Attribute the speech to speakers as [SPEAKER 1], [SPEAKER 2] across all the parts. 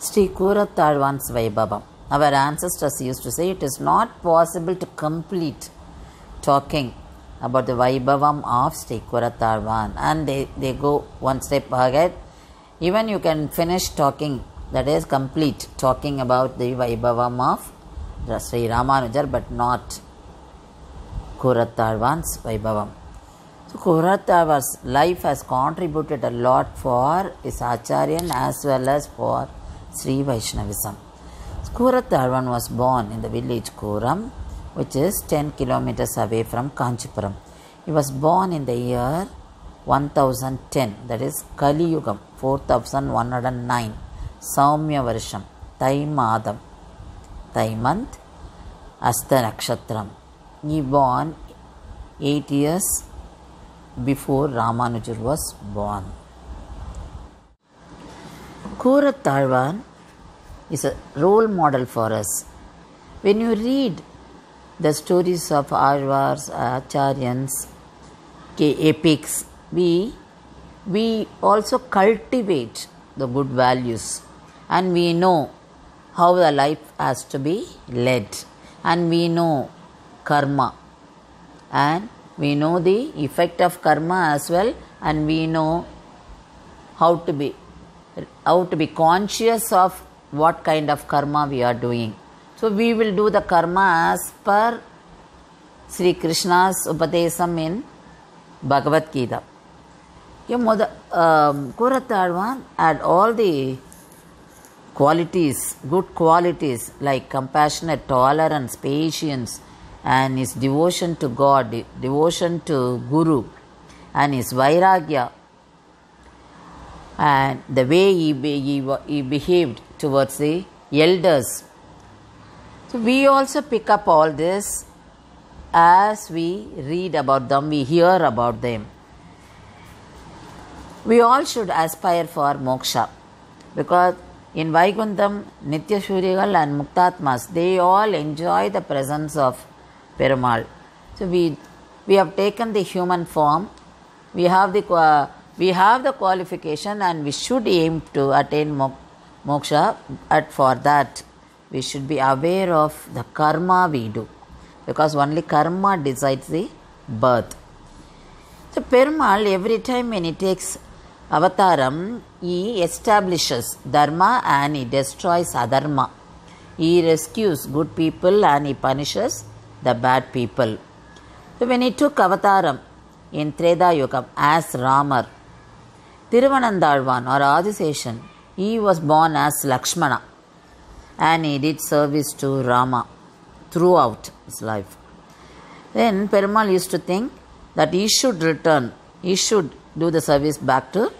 [SPEAKER 1] Sri Kurathazhvan's Vaibhavam. Our ancestors used to say it is not possible to complete talking about the Vaibhavam of Sri Kurathazhvan, and they go one step ahead. Even you can finish talking, that is complete talking about the Vaibhavam of Sri Ramanujar, but not Kurathazhvan's Vaibhavam. So Kurathazhvan's life has contributed a lot for his Acharyan as well as for Sri Vaishnavism. Kurathazhvan was born in the village Kuram, which is 10 kilometers away from Kanchipuram. He was born in the year 1010, that is Kali Yugam, 4109, Saumya Varsham, Thai Madam, Thai month, Asta Nakshatram. He born 8 years before Ramanujar was born. Kurathazhvan is a role model for us. When you read the stories of Alvars, Acharyans, epics, we also cultivate the good values, and we know how the life has to be led, and we know karma, and we know the effect of karma as well, and we know how to be conscious of what kind of karma we are doing. So we will do the karma as per Sri Krishna's Upadesam in Bhagavad Gita. Kurathazhvan had all the qualities, good qualities like compassionate, tolerance, patience, and his devotion to God, devotion to Guru, and his vairagya, and the way he behaved towards the elders. So we also pick up all this as we read about them, we hear about them. We all should aspire for moksha, because in Vaikuntham, Nitya Shurigal and Muktatmas, they all enjoy the presence of Perumal. So we have taken the human form, we have the qualification, and we should aim to attain moksha. But for that, we should be aware of the karma we do, because only karma decides the birth. So Perumal, every time when he takes avataram, he establishes dharma and he destroys adharma. He rescues good people and he punishes the bad people. So when he took avataram in Treda Yugam as Ramar, Thiruvananthalvan or Adiseshan, he was born as Lakshmana, and he did service to Rama throughout his life. Then Perumal used to think that he should return, he should do the service back to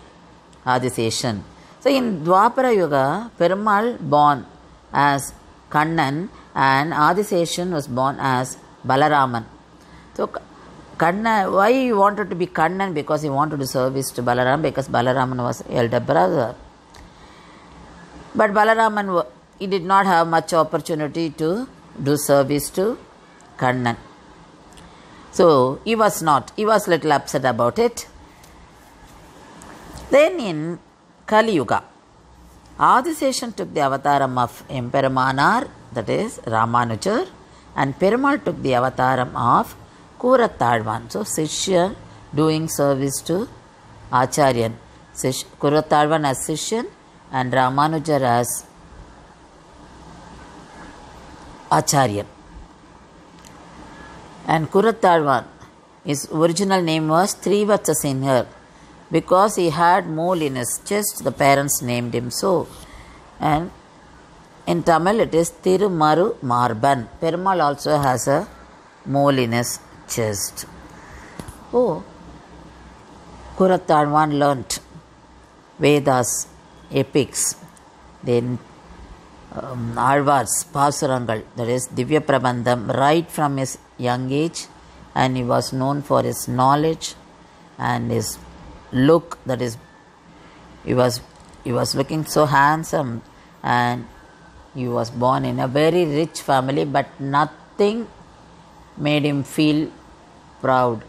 [SPEAKER 1] Adiseshan. So in Dwapara Yuga, Perumal born as Kannan and Adiseshan was born as Balaraman. So Kannan, why he wanted to be Kannan? Because he wanted to service to Balaraman, because Balaraman was elder brother. But Balaraman, he did not have much opportunity to do service to Kannan. So he was little upset about it. Then in Kali Yuga, Adiseshan took the avataram of Emperor Manar, that is Ramanujar, and Perumal took the avataram of Kurathazhvan. So Sishya doing service to Acharyan. Kurathazhvan as Sishyan and Ramanujar as Acharyan. And Kurathazhvan, his original name was Trivatsa Singhar. Because he had mole in his chest, the parents named him so. And in Tamil it is Thirumaru Marban. Perumal also has a mole in his chest. Oh, Kurathazhvan learnt Vedas, epics, then Alvars, Pasurangal, that is Divya Prabandham, right from his young age, and he was known for his knowledge and his look, that is he was looking so handsome, and he was born in a very rich family, but nothing made him feel proud.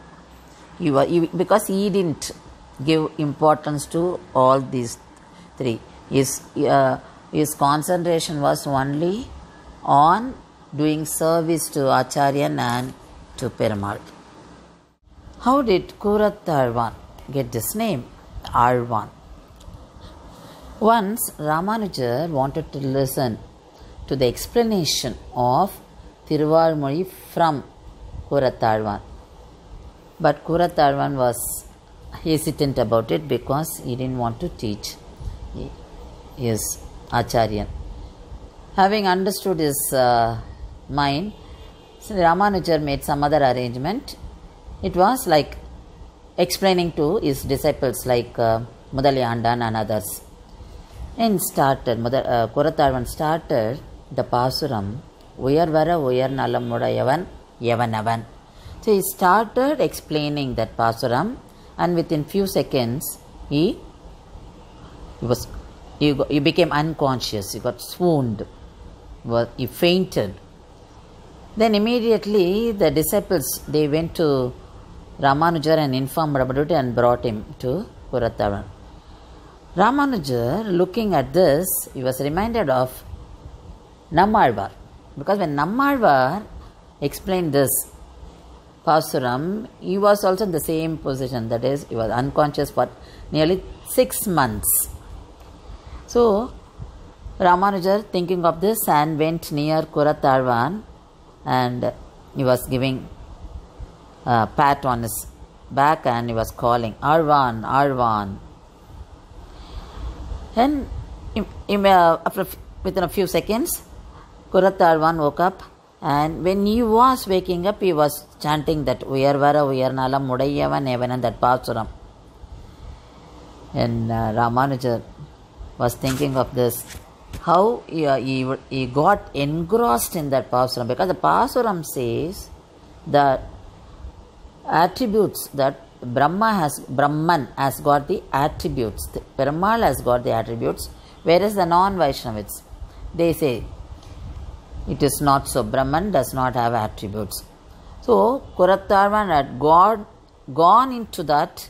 [SPEAKER 1] Because he didn't give importance to all these three. his concentration was only on doing service to Acharyan and to Perumal. How did Kurattalvan get this name, Alvan? Once Ramanujar wanted to listen to the explanation of Thiruvalmozhi from Kurattalvan. But Kurattalvan was hesitant about it because he didn't want to teach his Acharyan. Having understood his mind, Ramanujar made some other arrangement. It was like explaining to his disciples like Mudaliyandan and others. And Kurattalvan started the Pasuram, Uyarvara Uyarnalammudayavan Yavanavan. So he started explaining that Pasuram, and within few seconds he became unconscious, he got swooned, he fainted. Then immediately the disciples, they went to Ramanujar and informed about it and brought him to Kurattalvan. Ramanujar, looking at this, he was reminded of Nammalvar, because when Nammalvar explained this Pasuram, he was also in the same position, that is, he was unconscious for nearly 6 months. So Ramanujar, thinking of this, and went near Kurattalvan, and he was giving a pat on his back and he was calling, Alvan, Alvan. And within a few seconds, Kurattalvan woke up, and when he was waking up, he was chanting that Uyarvara Uyarnalam Mudaiyavan Evanan, that Pasuram. And Ramanujar was thinking of this, how he got engrossed in that Pasuram, because the Pasuram says that attributes that Brahman has got the attributes, Perumal has got the attributes, whereas the non-Vaishnavites, they say it is not so. Brahman does not have attributes. So Kurattalvan had gone into that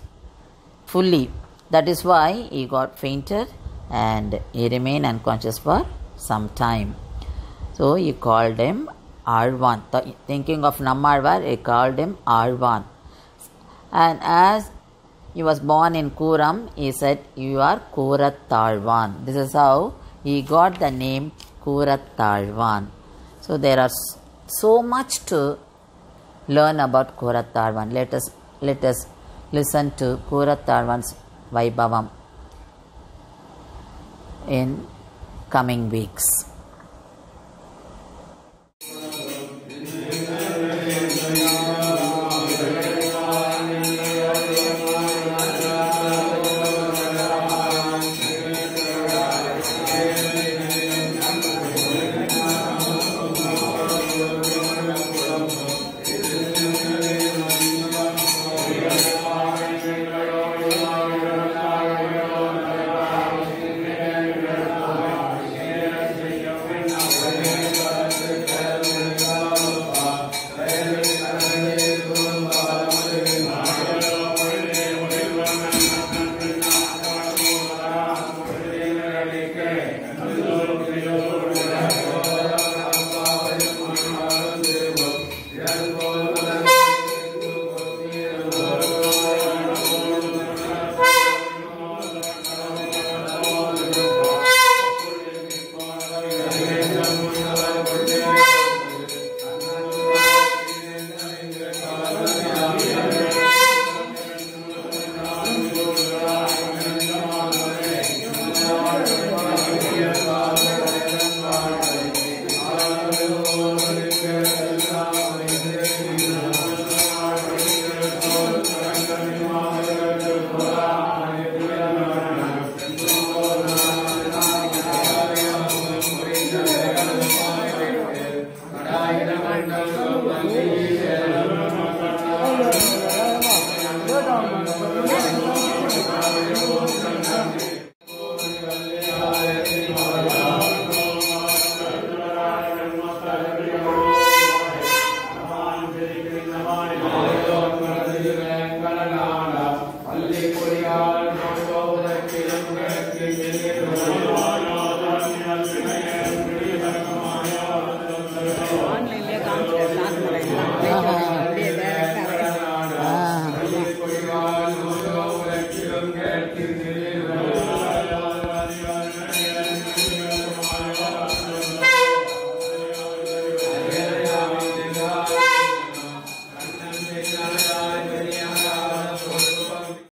[SPEAKER 1] fully. That is why he got fainted and he remained unconscious for some time. So he called him Alvan. Thinking of Nammalvar, he called him Alvan. And as he was born in Kuram, he said, you are Kurattalvan. This is how he got the name Kurattalvan. So there are so much to learn about Kurattalvan. Let us listen to Kurattalvan's Vaibhavam in coming weeks.